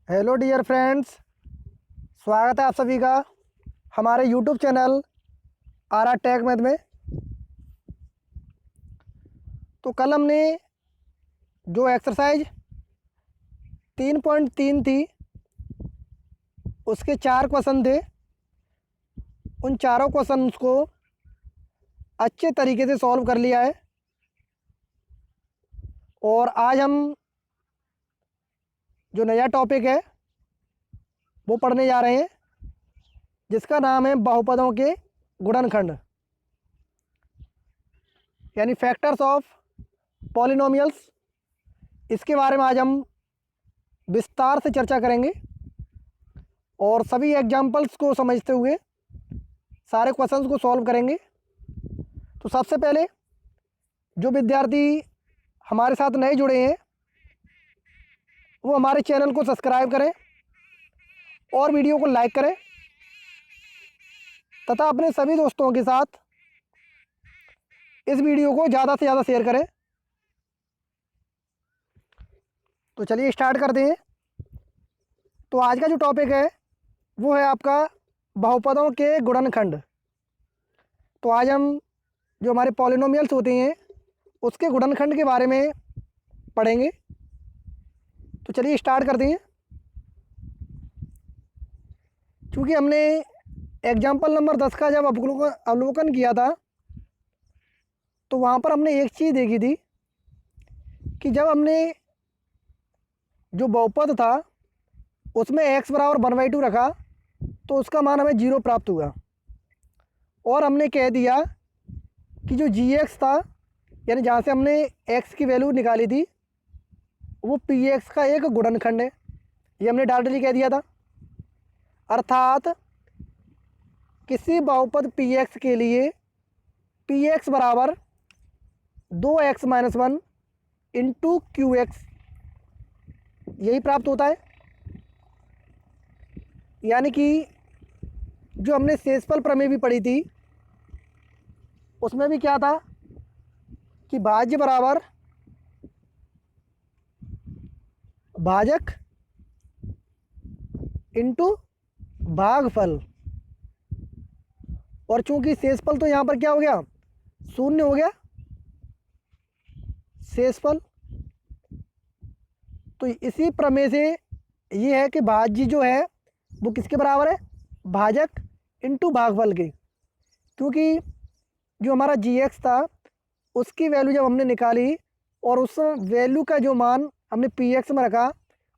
Hello dear friends, स्वागत है आप सभी का हमारे YouTube channel R R tech math में। तो कल हमने जो एक्सरसाइज 3.3 थी उसके 4 क्वेश्चन थे। उन चारों क्वेश्चन को अच्छे तरीके से सॉल्व कर लिया है और आज हम जो नया टॉपिक है वो पढ़ने जा रहे हैं, जिसका नाम है बहुपदों के गुणनखंड, यानी फैक्टर्स ऑफ पॉलिनोमियल्स। इसके बारे में आज हम विस्तार से चर्चा करेंगे और सभी एग्जाम्पल्स को समझते हुए सारे क्वेश्चंस को सॉल्व करेंगे। तो सबसे पहले जो विद्यार्थी हमारे साथ नए जुड़े हैं वो हमारे चैनल को सब्सक्राइब करें और वीडियो को लाइक करें तथा अपने सभी दोस्तों के साथ इस वीडियो को ज़्यादा से ज़्यादा शेयर करें। तो चलिए स्टार्ट करते हैं। तो आज का जो टॉपिक है वो है आपका बहुपदों के गुणनखंड। तो आज हम जो हमारे पॉलिनोमियल्स होते हैं उसके गुणनखंड के बारे में पढ़ेंगे। तो चलिए स्टार्ट करते हैं। क्योंकि हमने एग्जाम्पल नंबर 10 का जब अवलोकन किया था तो वहाँ पर हमने एक चीज़ देखी थी कि जब हमने जो बहुपद था उसमें x बराबर 1/2 रखा तो उसका मान हमें 0 प्राप्त हुआ और हमने कह दिया कि जो gx था, यानी जहाँ से हमने x की वैल्यू निकाली थी, वो px का एक गुणनखंड है। ये हमने डायरेक्टली कह दिया था। अर्थात किसी बहुपद px के लिए px बराबर 2x - 1 इंटू qx यही प्राप्त होता है। यानी कि जो हमने शेषफल प्रमेय भी पढ़ी थी उसमें भी क्या था कि भाज्य बराबर भाजक इंटू भागफल, और चूंकि शेषफल तो यहाँ पर क्या हो गया, 0 हो गया शेषफल। तो इसी प्रमेय से ये है कि भाज्य जो है वो किसके बराबर है, भाजक इंटू भागफल के। क्योंकि जो हमारा gx था उसकी वैल्यू जब हमने निकाली और उस वैल्यू का जो मान हमने px में रखा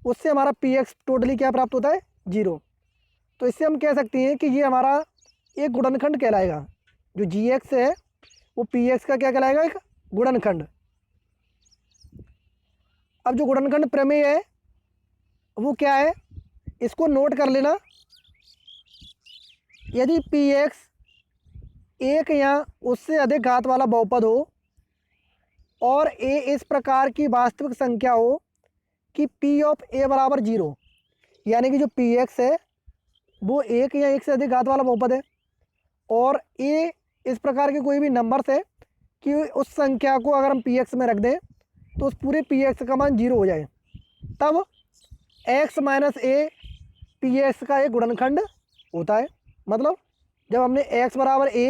उससे हमारा px टोटली क्या प्राप्त होता है, 0। तो इससे हम कह सकते हैं कि ये हमारा एक गुणनखंड कहलाएगा। जो gx है वो px का क्या कहलाएगा, एक गुणनखंड। अब जो गुणनखंड प्रमेय है वो क्या है, इसको नोट कर लेना। यदि px एक या उससे अधिक घात वाला बहुपद हो और a इस प्रकार की वास्तविक संख्या हो कि p ऑफ a बराबर 0, यानी कि जो px है वो एक या एक से अधिक घात वाला बहुपद है और a इस प्रकार के कोई भी नंबर्स है कि उस संख्या को अगर हम px में रख दें तो उस पूरे px का मान 0 हो जाए, तब x - a px का एक गुणनखंड होता है। मतलब जब हमने x बराबर a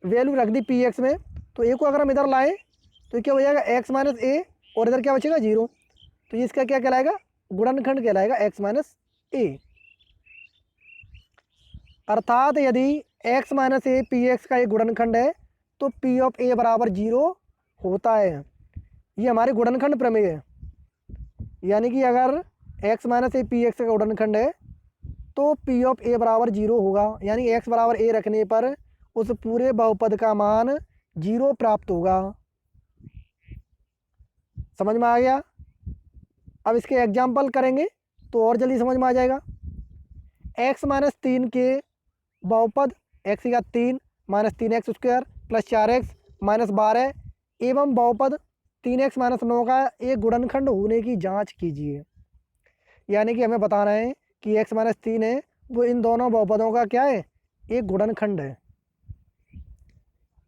वैल्यू रख दी px में तो a को अगर हम इधर लाएं तो क्या हो जाएगा, x - a और इधर क्या बचेगा, 0। तो ये इसका क्या कहलाएगा, गुणनखंड कहलाएगा x - a। अर्थात यदि x - a px का एक गुणनखंड है तो p ऑफ a बराबर 0 होता है। ये हमारे गुणनखंड प्रमेय है। यानी कि अगर x - a px का गुणनखंड है तो p ऑफ a बराबर 0 होगा, यानी x बराबर a रखने पर उस पूरे बहुपद का मान 0 प्राप्त होगा। समझ में आ गया। अब इसके एग्जाम्पल करेंगे तो और जल्दी समझ में आ जाएगा। x - 3 के बहुपद x का 3 - 3x स्क्वायर प्लस 4x - 12 एवं बहुपद 3x - 9 का एक गुणनखंड होने की जांच कीजिए। यानी कि हमें बताना है कि x - 3 है वो इन दोनों बहुपदों का क्या है, एक गुणनखंड है।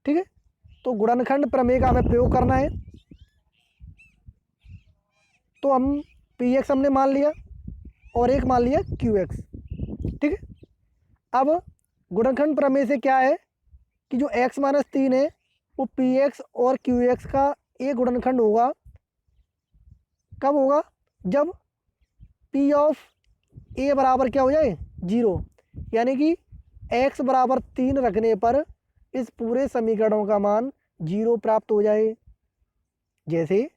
ठीक है, तो गुणनखंड प्रमेय का हमें प्रयोग करना है। तो हम px हमने मान लिया, और एक मान लिया QX। ठीक है। अब गुणनखंड प्रमेय से क्या है कि जो x माइनस 3 है वो PX और QX का एक गुणनखंड होगा। कब होगा? जब P ऑफ A बराबर क्या हो जाए? 0। यानी कि x बराबर 3 रखने पर इस पूरे समीकरणों का मान 0 प्राप्त हो जाए। जैसे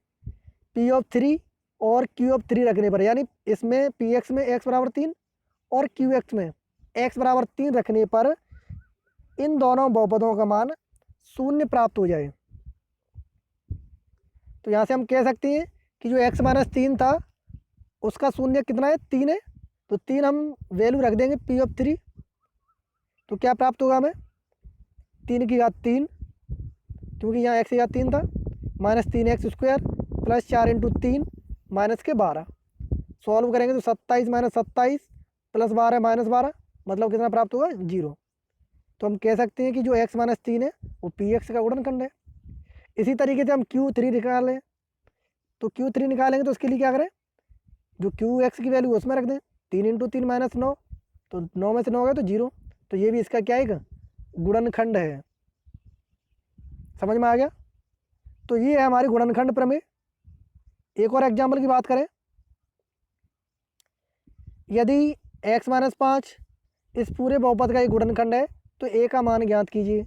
P ऑफ 3 और Q ऑफ 3 रखने पर, यानी इसमें PX में x बराबर 3 और QX में x बराबर 3 रखने पर इन दोनों बहुपदों का मान 0 प्राप्त हो जाए। तो यहाँ से हम कह सकते हैं कि जो x माइनस 3 था उसका शून्य कितना है? 3 है। तो 3 हम वैल्यू रख देंगे P ऑफ 3। तो क्या प्राप्त होगा हमें? 3 की घात 3, क्योंकि यहाँ x की घात 3 था, minus 3x² plus 4 into 3 minus के 12। सॉल्व करेंगे तो 27 माइनस 27 प्लस 12 माइनस 12, मतलब कितना प्राप्त होगा? 0। तो हम कह सकते हैं कि जो x माइनस 3 है वो PX का गुणनखंड है। इसी तरीके से हम Q3 निकालें, तो Q3 निकालेंगे तो उसके लिए क्या करें? जो QX की वैल्यू उसमें रख दें, 3 इंटू 3 माइनस 9, तो 9 में से 9 गया तो 0। तो ये भी इसका क्या है? गुणनखंड है। समझ में आ गया? तो ये है हमारी गुणनखंड प्रमेय। एक और एग्जाम्पल की बात करें, यदि x माइनस 5 इस पूरे बहुपद का एक गुणनखंड है तो a का मान ज्ञात कीजिए।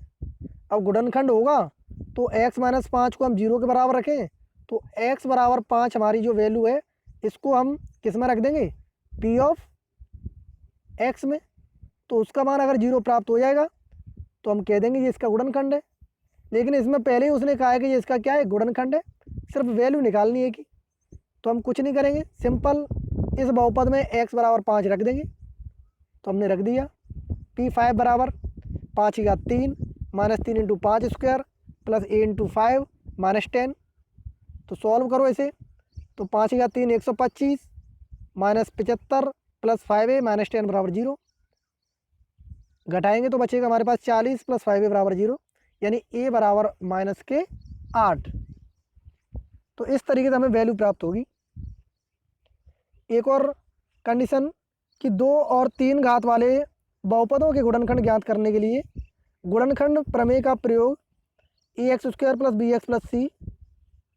अब गुणनखंड होगा तो x माइनस 5 को हम 0 के बराबर रखें, तो x बराबर 5 हमारी जो वैल्यू है इसको हम किस में रख देंगे? P ऑफ x में। तो उसका मान अगर 0 प्राप्त हो जाएगा तो हम कह देंगे ये इसका गुणनखंड है। लेकिन इसमें पहले ही उसने कहा है कि ये इसका क्या है? गुणनखंड है। सिर्फ वैल्यू निकालनी है कि, तो हम कुछ नहीं करेंगे, सिंपल इस बहुपद में x बराबर 5 रख देंगे। तो हमने रख दिया P5 बराबर 5 की घात 3 minus 3 into 5² plus a into 5 minus 10। तो सॉल्व करो इसे, तो 5 की घात 3 125 माइनस 75 प्लस 5a माइनस 10 बराबर 0। घटाएंगे तो बचेगा हमारे पास 40 प्लस 5a बराबर 0, यानी a बराबर माइनस के 8। तो इस तरीके से हमें वैल्यू प्राप्त होगी। एक और कंडीशन कि 2 और 3 घात वाले बहुपदों के गुणनखंड ज्ञात करने के लिए गुणनखंड प्रमेय का प्रयोग ax² plus bx plus c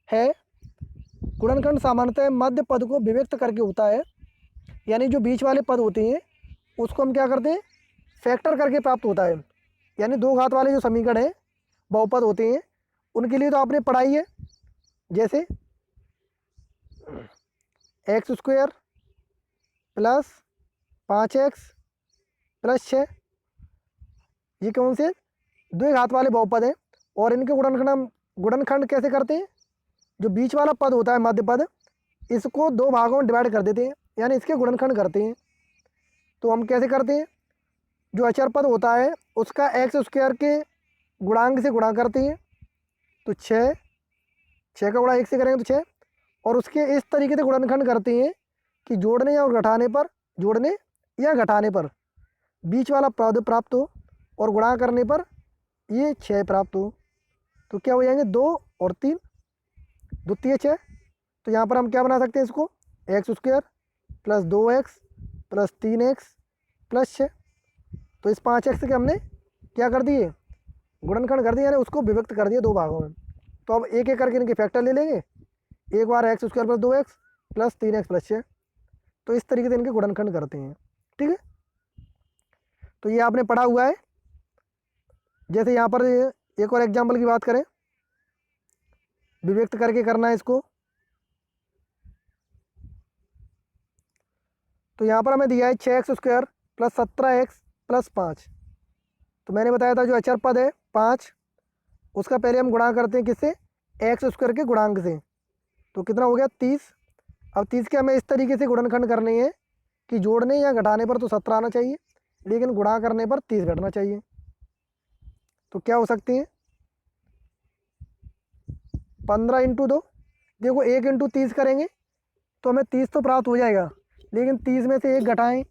है। गुणनखंड सामान्यतः मध्य पद को विभक्त करके होता है, यानी जो बीच वाले पद होते हैं उसको हम क्या करते हैं? फैक्टर करके प्राप्त होता है। यानी 2 घात वाले जो समीकरण हैं, बहुपद होते हैं, उनके लिए तो आपने पढ़ाई है। जैसे x² प्लस 5x प्लस 6, ये कौन से 2 घात वाले बहुपद हैं और इनके गुणनखंड कैसे करते हैं? जो बीच वाला पद होता है मध्य पद, इसको 2 भागों में डिवाइड कर देते हैं, यानी इसके गुणनखंड करते हैं। तो हम कैसे करते हैं? जो अचर पद होता है उसका x² के गुणांक से गुणा करते हैं, तो 6 का गुणा 1 से करेंगे तो 6, और उसके इस तरीके से गुणनखंड करते हैं कि जोड़ने या घटाने पर बीच वाला पद प्राप्त हो और गुणा करने पर ये 6 प्राप्त हो। तो क्या हो जाएंगे? 2 और 3, द्वितीय 6। तो यहाँ पर हम क्या बना सकते हैं इसको? x² plus 2x plus 3x plus 6। तो इस 5x के हमने क्या कर दिए? गुणनखंड कर दिए, यानी उसको विभक्त कर दिए 2 भागों में। तो अब एक एक करके इनके फैक्टर ले लेंगे। एक बार x² plus 2x plus 3x plus 6। तो इस तरीके से इनके गुणनखंड करते हैं। ठीक है, तो ये आपने पढ़ा हुआ है। जैसे यहाँ पर एक और एग्जाम्पल की बात करें, विभक्त करके करना है इसको। तो यहाँ पर हमें दिया है 6x² प्लस 17x प्लस 5। तो मैंने बताया था जो अचर पद है 5, उसका पहले हम गुणा करते हैं किससे? x² के गुणांक से। तो कितना हो गया? 30। अब 30 के हमें इस तरीके से गुणनखंड करने हैं कि जोड़ने या घटाने पर तो 17 आना चाहिए, लेकिन गुणा करने पर 30 बैठना चाहिए। तो क्या हो सकते हैं? 15 इंटू 2, देखो 1 इंटू 30 करेंगे तो हमें 30 तो प्राप्त हो जाएगा, लेकिन 30 में से 1 घटाएं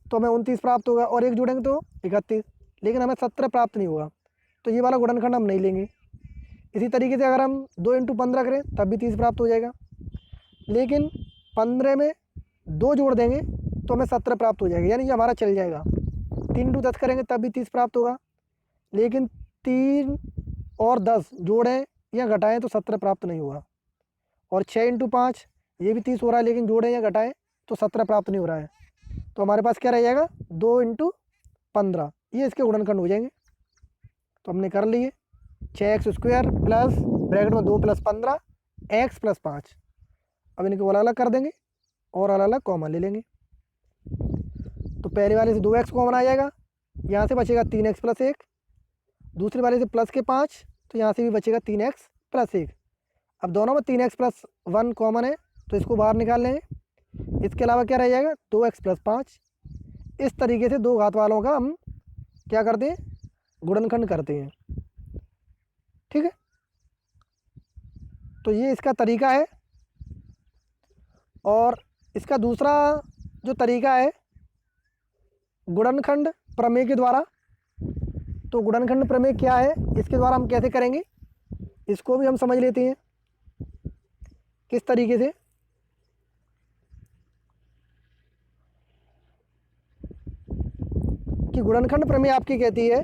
तो हमें 29 प्राप्त होगा, और 1 जोड़ेंगे तो 31, लेकिन हमें 17 प्राप्त नहीं होगा। तो ये वाला गुणनखंड हम नहीं लेंगे। इसी तरीके से अगर हम 2 इंटू 15 करें तब भी 30 प्राप्त हो जाएगा, लेकिन 15 में 2 जोड़ देंगे तो हमें 17 प्राप्त हो जाएगा, यानी ये हमारा चल जाएगा। 3 इंटू 10 करेंगे तब भी 30 प्राप्त होगा, लेकिन 3 और 10 जोड़ें या घटाएं तो 17 प्राप्त नहीं होगा। और 6 इंटू 5 ये भी 30 हो रहा है, लेकिन जोड़ें या घटाएं तो 17 प्राप्त नहीं हो रहा है। तो हमारे पास क्या रह जाएगा, 2 इंटू 15, ये इसके गुणनखंड हो जाएंगे। तो हमने कर लिए 6x² प्लस ब्रैकेट में 2 + 15 x + 5। अब इनको अलग अलग कर देंगे और अलग अलग कॉमन ले लेंगे। तो पहले वाले से 2x कॉमन आ जाएगा, यहाँ से बचेगा 3x + 1। दूसरे वाले से प्लस के 5, तो यहाँ से भी बचेगा 3x + 1। अब दोनों में 3x + 1 कॉमन है, तो इसको बाहर निकाल लेंगे। इसके अलावा क्या रह जाएगा, 2x + 5। इस तरीके से दो घात वालों का हम क्या करते हैं, गुणनखंड करते हैं। ठीक है, तो ये इसका तरीका है। और इसका दूसरा जो तरीका है गुणनखंड प्रमेय के द्वारा। तो गुणनखंड प्रमेय क्या है, इसके द्वारा हम कैसे करेंगे, इसको भी हम समझ लेते हैं किस तरीके से। कि गुणनखंड प्रमेय आपकी कहती है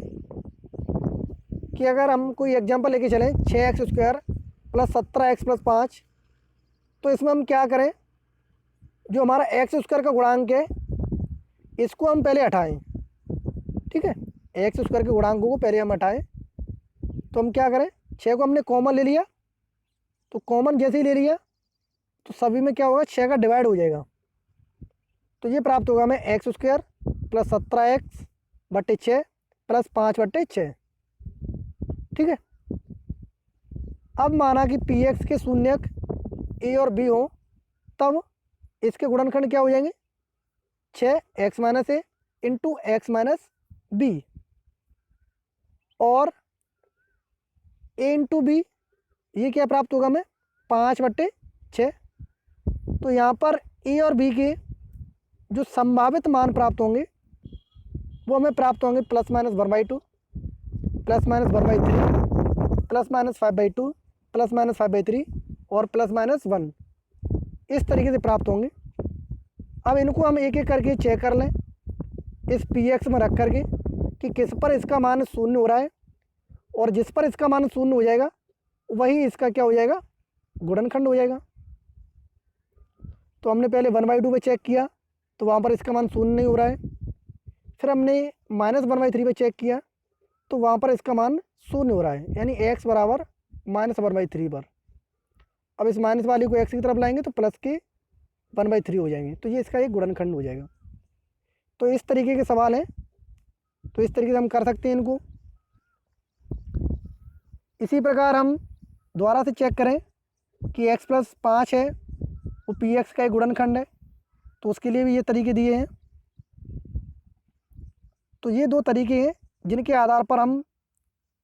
कि अगर हम कोई एग्जांपल लेके चलें 6x² + 17x + 5, तो इसमें हम क्या करें, जो हमारा x² का गुणांक है इसको हम पहले हटाएं। ठीक है, x² के गुणांकों को पहले हम हटाएं। तो हम क्या करें, 6 को हमने कॉमन ले लिया, तो कॉमन जैसे ही ले लिया तो सभी में क्या होगा, 6 का डिवाइड हो जाएगा। तो ये प्राप्त होगा हमें x² + 17x / 6 + 5/6। ठीक है, अब माना कि px के शून्यक a और b हो, तब इसके गुणनखंड क्या हो जाएंगे, 6x - a into x - b और a इंटू b, ये क्या प्राप्त होगा हमें, 5/6। तो यहाँ पर a और b के जो संभावित मान प्राप्त होंगे वो हमें प्राप्त होंगे +-1/2, +-1/3, +-5/2, +-5/3 और +-1, इस तरीके से प्राप्त होंगे। अब इनको हम एक एक करके चेक कर लें इस px में रख करके कि किस पर इसका मान 0 हो रहा है, और जिस पर इसका मान 0 हो जाएगा वही इसका क्या हो जाएगा, गुणनखंड हो जाएगा। तो हमने पहले 1/2 पे चेक किया तो वहाँ पर इसका मान 0 नहीं हो रहा है। फिर हमने -1/3 पे चेक किया तो वहाँ पर इसका मान 0 हो रहा है, यानी x बराबर -1/3 पर। अब इस माइनस वाली को x की तरफ लाएंगे तो प्लस के 1/3 हो जाएंगे, तो ये इसका एक गुणनखंड हो जाएगा। तो इस तरीके के सवाल हैं, तो इस तरीके से हम कर सकते हैं इनको। इसी प्रकार हम दोबारा से चेक करें कि x + 5 है वो px का एक गुणनखंड है, तो उसके लिए भी ये तरीके दिए हैं। तो ये दो तरीके हैं जिनके आधार पर हम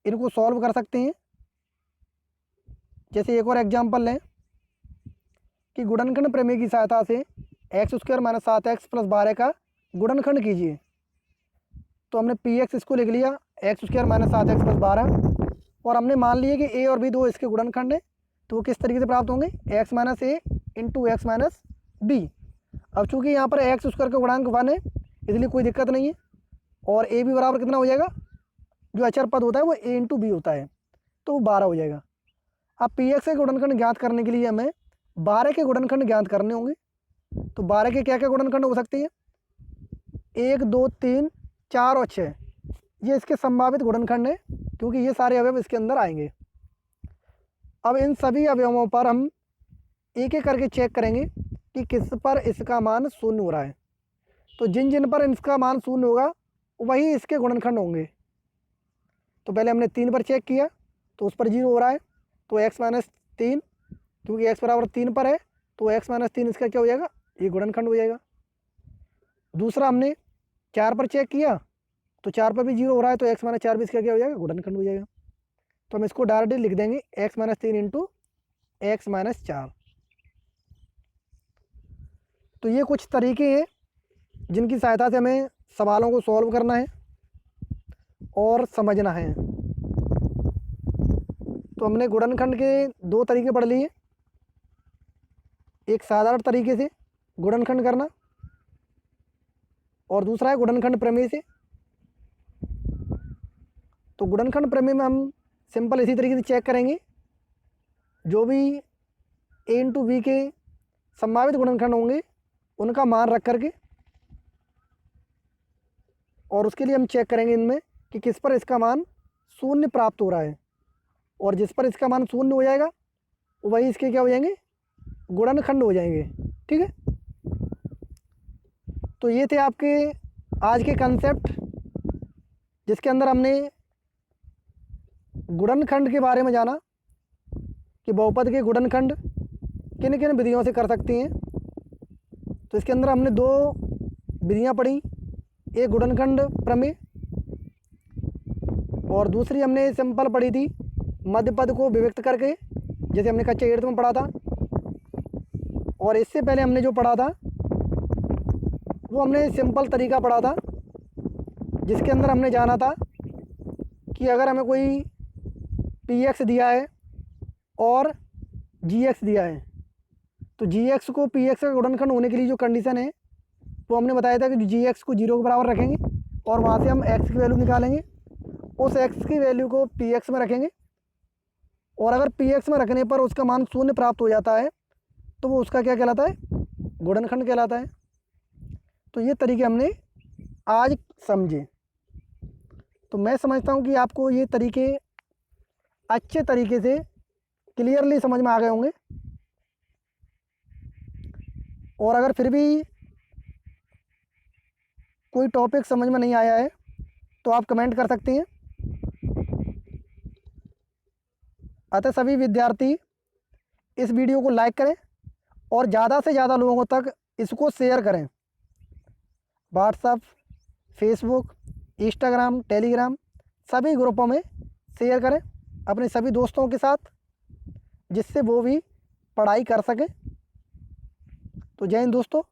इनको सॉल्व कर सकते हैं। जैसे एक और एग्जांपल लें कि गुणनखंड प्रमेय की सहायता से x² - 7x + 12 का गुणनखंड कीजिए। तो हमने px इसको लिख लिया x² - 7x + 12, और हमने मान लिया कि a और b दो इसके गुणनखंड है, तो वो किस तरीके से प्राप्त होंगे, x - a into x - b। अब चूंकि यहाँ पर x² का गुणांक 1 है इसलिए कोई दिक्कत नहीं है, और a b बराबर कितना हो जाएगा, जो अचर पद होता है वो a इंटू b होता है, तो वो 12 हो जाएगा। अब px के गुणनखंड ज्ञात करने के लिए हमें 12 के गुणनखंड ज्ञात करने होंगे। तो 12 के क्या क्या गुणनखंड हो सकते हैं, 1, 2, 3, 4 और 6, ये इसके संभावित गुणनखंड है क्योंकि ये सारे अवयव इसके अंदर आएंगे। अब इन सभी अवयवों पर हम एक एक करके चेक करेंगे कि किस पर इसका मान 0 हो रहा है। तो जिन जिन पर इसका मान 0 होगा वही इसके गुणनखंड होंगे। तो पहले हमने 3 पर चेक किया तो उस पर 0 हो रहा है, तो x - 3, क्योंकि x बराबर 3 पर है तो x - 3 इसका क्या हो जाएगा, ये गुणनखंड हो जाएगा। दूसरा हमने 4 पर चेक किया तो 4 पर भी 0 हो रहा है, तो x - 4 भी इसका क्या हो जाएगा, गुणनखंड हो जाएगा। तो हम इसको डायरेक्टली लिख देंगे x - 3 इंटू x - 4। तो ये कुछ तरीके हैं जिनकी सहायता से हमें सवालों को सॉल्व करना है और समझना है। तो हमने गुणनखंड के दो तरीके पढ़ लिए, एक साधारण तरीके से गुणनखंड करना और दूसरा है गुणनखंड प्रमेय से। तो गुणनखंड प्रमेय में हम सिंपल इसी तरीके से चेक करेंगे, जो भी ए इंटू बी के संभावित गुणनखंड होंगे उनका मान रख करके, और उसके लिए हम चेक करेंगे इनमें कि किस पर इसका मान शून्य प्राप्त हो रहा है, और जिस पर इसका मान शून्य हो जाएगा वही इसके क्या हो जाएंगे, गुणनखंड हो जाएंगे। ठीक है, तो ये थे आपके आज के कंसेप्ट, जिसके अंदर हमने गुणनखंड के बारे में जाना कि बहुपद के गुणनखंड किन किन विधियों से कर सकते हैं। तो इसके अंदर हमने 2 विधियां पढ़ी, एक गुणनखंड प्रमेय और दूसरी हमने सिंपल पढ़ी थी मध्य पद को विभक्त करके, जैसे हमने कक्षा 8 में पढ़ा था। और इससे पहले हमने जो पढ़ा था वो हमने सिंपल तरीका पढ़ा था, जिसके अंदर हमने जाना था कि अगर हमें कोई px दिया है और gx दिया है, तो gx को px का गुणनखंड होने के लिए जो कंडीशन है वो हमने बताया था कि gx को 0 के बराबर रखेंगे और वहाँ से हम x की वैल्यू निकालेंगे, उस x की वैल्यू को px में रखेंगे, और अगर px में रखने पर उसका मान शून्य प्राप्त हो जाता है तो वो उसका क्या कहलाता है, गुणनखंड कहलाता है। तो ये तरीके हमने आज समझे। तो मैं समझता हूँ कि आपको ये तरीके अच्छे तरीके से क्लियरली समझ में आ गए होंगे, और अगर फिर भी कोई टॉपिक समझ में नहीं आया है तो आप कमेंट कर सकते हैं। अतः सभी विद्यार्थी इस वीडियो को लाइक करें और ज़्यादा से ज़्यादा लोगों तक इसको शेयर करें। व्हाट्सएप, फेसबुक, इंस्टाग्राम, टेलीग्राम सभी ग्रुपों में शेयर करें अपने सभी दोस्तों के साथ, जिससे वो भी पढ़ाई कर सकें। तो जय हिंद दोस्तों।